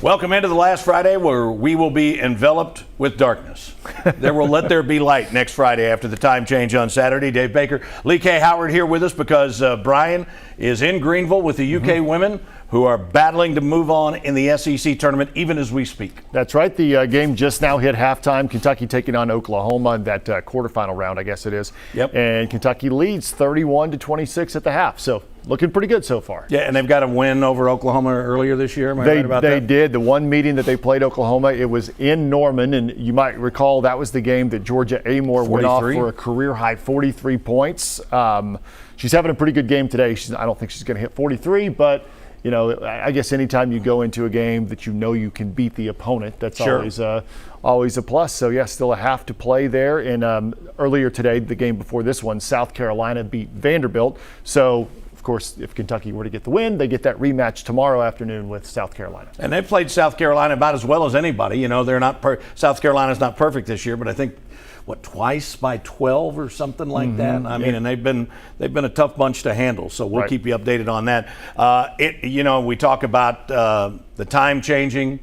Welcome into the last Friday where we will be enveloped with darkness. Let there be light next Friday after the time change on Saturday. Dave Baker, Lee K. Howard here with us because Brian is in Greenville with the UK women who are battling to move on in the SEC tournament even as we speak. That's right. The game just now hit halftime. Kentucky taking on Oklahoma in that quarterfinal round, I guess it is. Yep. And Kentucky leads 31-26 at the half. So looking pretty good so far. Yeah, and they've got a win over Oklahoma earlier this year. Am I right about that? They did. The one meeting that they played Oklahoma, it was in Norman, and you might recall that was the game that Georgia Amore went off for a career-high 43 points. She's having a pretty good game today. I don't think she's going to hit 43, but you know, I guess anytime you go into a game that you know you can beat the opponent, that's always a plus. So, yeah, still a half to play there. And earlier today, the game before this one, South Carolina beat Vanderbilt. So, of course, if Kentucky were to get the win, they get that rematch tomorrow afternoon with South Carolina. And they've played South Carolina about as well as anybody. You know, they're not South Carolina's not perfect this year, but I think twice by 12 or something like that. I mean, and they've been a tough bunch to handle. So we'll keep you updated on that. We talk about the time changing,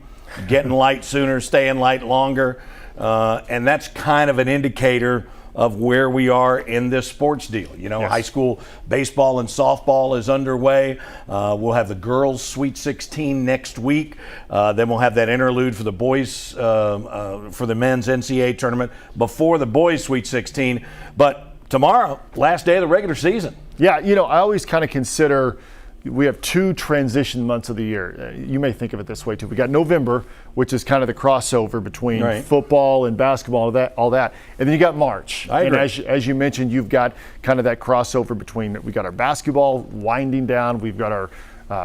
getting light sooner, staying light longer, and that's kind of an indicator of where we are in this sports deal. You know, high school baseball and softball is underway. We'll have the girls' Sweet 16 next week. Then we'll have that interlude for the boys, for the men's NCAA tournament before the boys' Sweet 16. But tomorrow, last day of the regular season. Yeah, you know, I always kind of consider we have two transition months of the year. You may think of it this way too. We got November, which is kind of the crossover between football and basketball, all that. And then you got March. I agree. And as you mentioned, you've got kind of that crossover between, we got our basketball winding down, we've got our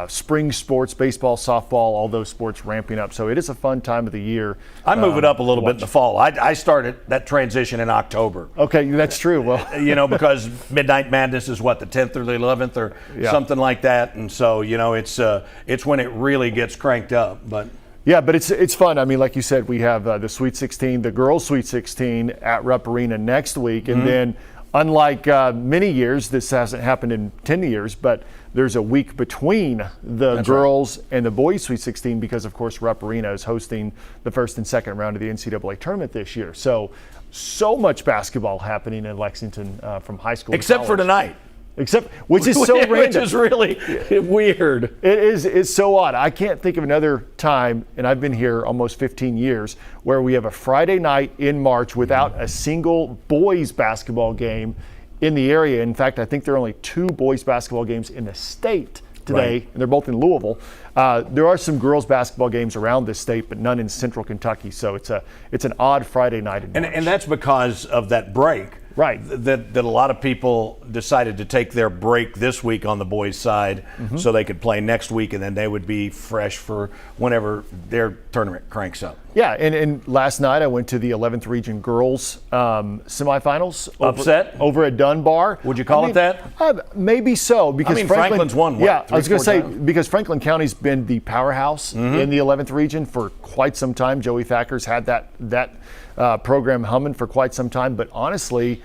spring sports, baseball, softball, all those sports ramping up. So it is a fun time of the year. I move it up a little bit in the fall. I started that transition in October. Okay, that's true. Well, you know, because Midnight Madness is the 10th or the 11th or something like that. And so, you know, it's when it really gets cranked up. But yeah, but it's fun. I mean, like you said, we have the Sweet 16, the girls' Sweet 16 at Rupp Arena next week. And then unlike many years, this hasn't happened in 10 years, but there's a week between the girls and the boys' Sweet 16 because, of course, Rupp Arena is hosting the first and second round of the NCAA tournament this year. So much basketball happening in Lexington from high school. Except for tonight. Which is so random. Which is really weird. It's so odd. I can't think of another time, and I've been here almost 15 years, where we have a Friday night in March without a single boys basketball game in the area. In fact, I think there are only 2 boys basketball games in the state today, and they're both in Louisville. There are some girls basketball games around this state, but none in central Kentucky. So it's an odd Friday night in March. And that's because of that break. Right. That a lot of people decided to take their break this week on the boys' side so they could play next week, and then they would be fresh for whenever their tournament cranks up. Yeah, and last night I went to the 11th Region Girls semifinals. Over at Dunbar. Would you call it that? Maybe so. Because Franklin's won, I was going to say, because Franklin County's been the powerhouse in the 11th Region for quite some time. Joey Thacker's had that program humming for quite some time. But honestly,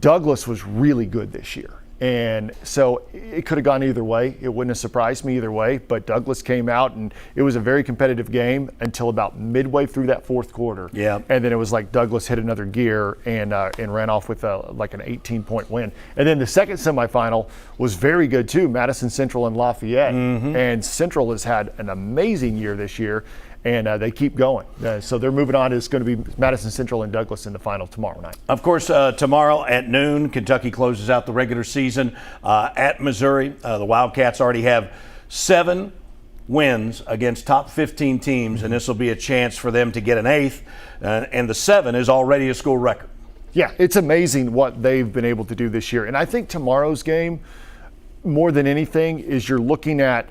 Douglas was really good this year. And so it could have gone either way. It wouldn't have surprised me either way. But Douglas came out, and it was a very competitive game until about midway through that fourth quarter. Yeah. And then it was like Douglas hit another gear and ran off with like an 18-point win. And then the second semifinal was very good too, Madison Central and Lafayette. And Central has had an amazing year this year. And they keep going. So they're moving on. It's going to be Madison Central and Douglas in the final tomorrow night. Of course, tomorrow at noon, Kentucky closes out the regular season at Missouri. The Wildcats already have 7 wins against top 15 teams, and this will be a chance for them to get an 8th. And the 7 is already a school record. Yeah, it's amazing what they've been able to do this year. And I think tomorrow's game, more than anything, is you're looking at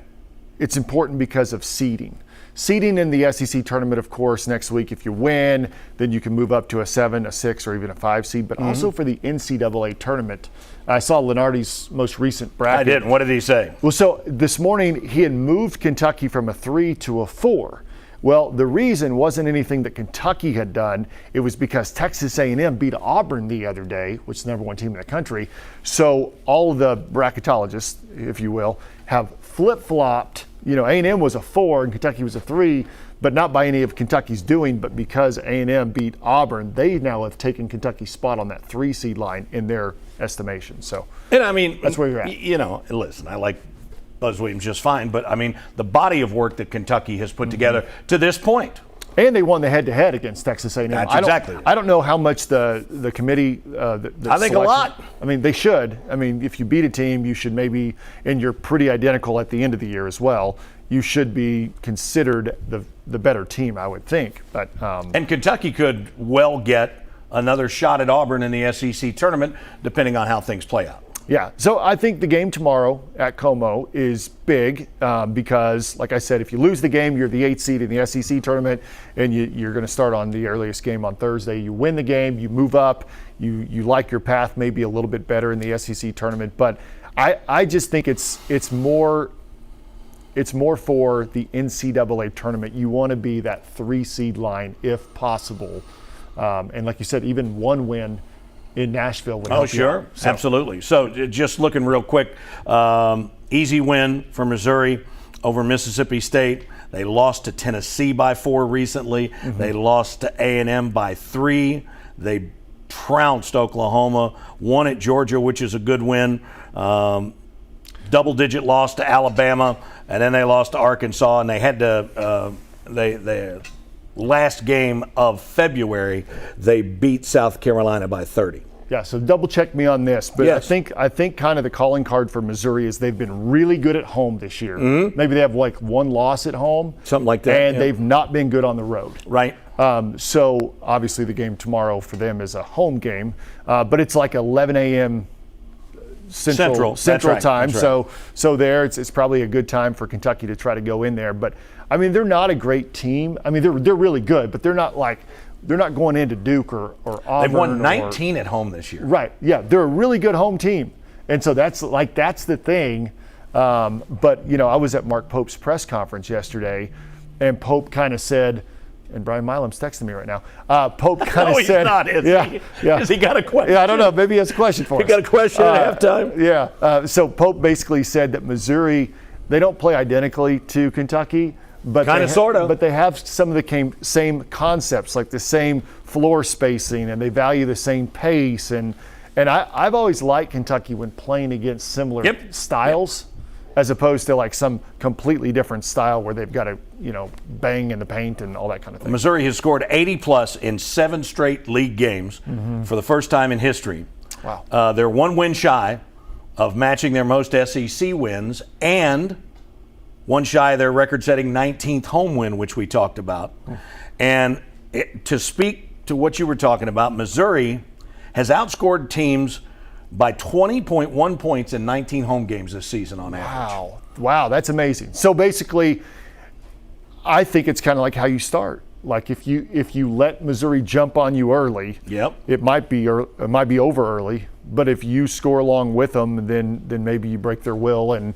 it's important because of seeding. Seeding in the SEC tournament, of course, next week, if you win, then you can move up to a 7, a 6, or even a 5 seed. But also for the NCAA tournament, I saw Lenardi's most recent bracket. I did. What did he say? Well, so this morning he had moved Kentucky from a 3 to a 4. Well, the reason wasn't anything that Kentucky had done. It was because Texas A&M beat Auburn the other day, which is the #1 team in the country. So all of the bracketologists, if you will, have flip-flopped A&M was a 4 and Kentucky was a 3, but not by any of Kentucky's doing, but because A&M beat Auburn, they now have taken Kentucky's spot on that 3 seed line in their estimation. So, and I mean, that's where you're at. Listen, I like Buzz Williams just fine, but I mean, the body of work that Kentucky has put together to this point. And they won the head-to-head against Texas A&M. That's exactly. I don't know how much the committee. I think a lot. I mean, they should. I mean, if you beat a team, you should maybe, and you're pretty identical at the end of the year as well, you should be considered the better team, I would think. But and Kentucky could well get another shot at Auburn in the SEC tournament, depending on how things play out. Yeah, so I think the game tomorrow at Como is big because, like I said, if you lose the game, you're the 8th seed in the SEC tournament, and you're going to start on the earliest game on Thursday. You win the game, you move up, you like your path maybe a little bit better in the SEC tournament. But I just think it's more for the NCAA tournament. You want to be that 3 seed line if possible, and like you said, even one win in Nashville would help. Oh, sure. So. Absolutely. So just looking real quick, easy win for Missouri over Mississippi State. They lost to Tennessee by 4 recently. They lost to A&M by 3. They trounced Oklahoma, won at Georgia, which is a good win. Double-digit loss to Alabama, and then they lost to Arkansas, and they had to they last game of February, they beat South Carolina by 30. Yeah, so double check me on this, but yes. I think kind of the calling card for Missouri is they've been really good at home this year. Maybe they have like 1 loss at home, something like that, and they've not been good on the road. Right. So obviously the game tomorrow for them is a home game, but it's like 11 a.m. Central right. time. That's right. So there it's probably a good time for Kentucky to try to go in there. But I mean, they're not a great team. I mean, they're really good, but they're not going into Duke or Auburn. They've won 19 at home this year. Right. Yeah, they're a really good home team, and so that's the thing. But I was at Mark Pope's press conference yesterday, and Pope kind of said. And Brian Milam's texting me right now. Pope kind of said, he's not, is he? Yeah. Has he got a question? Yeah, I don't know. Maybe he has a question for us. He got a question at halftime? Yeah. So Pope basically said that Missouri, they don't play identically to Kentucky, but but they have some of the same concepts, like the same floor spacing, and they value the same pace. And I've always liked Kentucky when playing against similar styles. As opposed to like some completely different style where they've got to, bang in the paint and all that kind of thing. Missouri has scored 80-plus in 7 straight league games for the first time in history. Wow. They're 1 win shy of matching their most SEC wins and 1 shy of their record-setting 19th home win, which we talked about. And to speak to what you were talking about, Missouri has outscored teams by 20.1 points in 19 home games this season on average. Wow, that's amazing. So basically, I think it's kind of like how you start. Like if you let Missouri jump on you early, it might be over early. But if you score along with them, then maybe you break their will and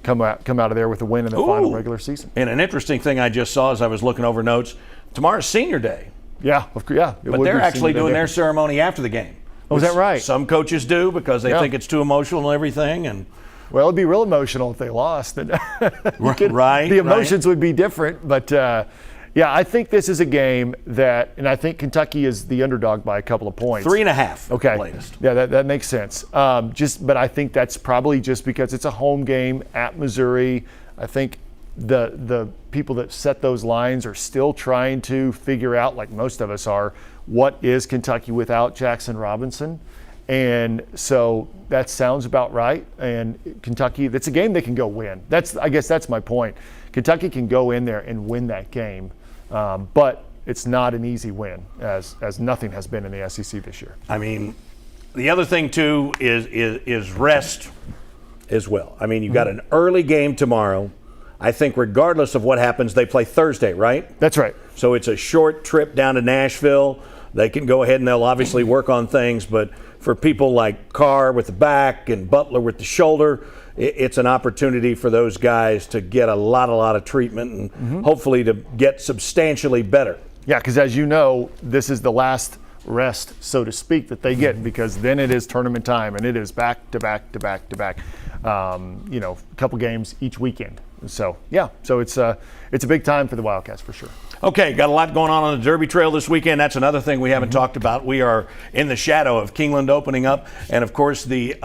come out of there with a win in the final regular season. And an interesting thing I just saw as I was looking over notes: tomorrow's Senior Day. Yeah. But they're actually doing their ceremony after the game. Oh, is that right? Some coaches do because they think it's too emotional and everything. And well, it'd be real emotional if they lost. Right. The emotions would be different. But, I think this is a game and I think Kentucky is the underdog by a couple of points. 3.5. Okay. Latest. Yeah, that makes sense. But I think that's probably just because it's a home game at Missouri. I think the people that set those lines are still trying to figure out, like most of us are, what is Kentucky without Jackson Robinson? And so that sounds about right. And Kentucky, that's a game they can go win. I guess that's my point. Kentucky can go in there and win that game, but it's not an easy win, as nothing has been in the SEC this year. I mean, the other thing too is rest as well. I mean, you've got an early game tomorrow. I think regardless of what happens, they play Thursday, right? That's right. So it's a short trip down to Nashville. They can go ahead and they'll obviously work on things, but for people like Carr with the back and Butler with the shoulder, it's an opportunity for those guys to get a lot of treatment and hopefully to get substantially better. Yeah, because as you know, this is the last rest, so to speak, that they get, because then it is tournament time and it is back to back to back to back. A couple games each weekend. So it's a big time for the Wildcats for sure. Okay, got a lot going on the Derby Trail this weekend. That's another thing we haven't talked about. We are in the shadow of Keeneland opening up, and of course the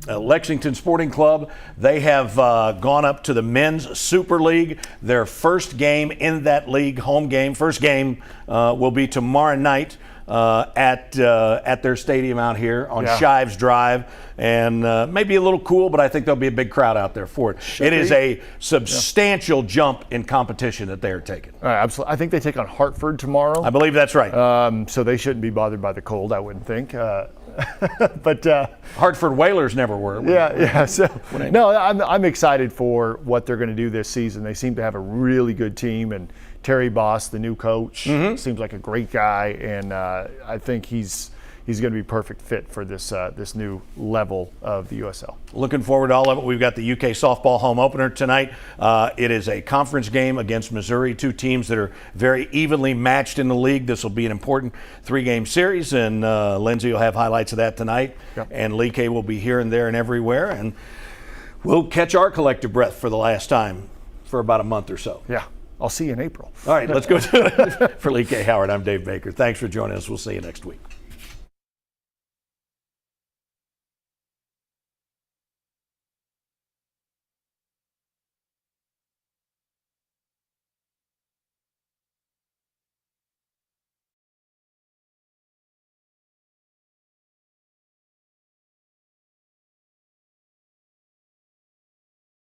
Lexington Sporting Club, they have gone up to the Men's Super League. Their first game in that league, home game, first game will be tomorrow night at their stadium out here on Shives Drive, and maybe a little cool, but I think there'll be a big crowd out there for it. It is a substantial jump in competition that they are taking. Absolutely. I think they take on Hartford tomorrow. I believe that's right. So they shouldn't be bothered by the cold, I wouldn't think. But Hartford Whalers never were. So I'm excited for what they're going to do this season. They seem to have a really good team, and Terry Boss, the new coach, seems like a great guy, and I think he's going to be perfect fit for this new level of the USL. Looking forward to all of it. We've got the UK softball home opener tonight. It is a conference game against Missouri, two teams that are very evenly matched in the league. This will be an important 3-game series, and Lindsay will have highlights of that tonight, and Lee K will be here and there and everywhere, and we'll catch our collective breath for the last time for about a month or so. Yeah. I'll see you in April. All right, let's go to it. For Lee K. Howard, I'm Dave Baker. Thanks for joining us. We'll see you next week.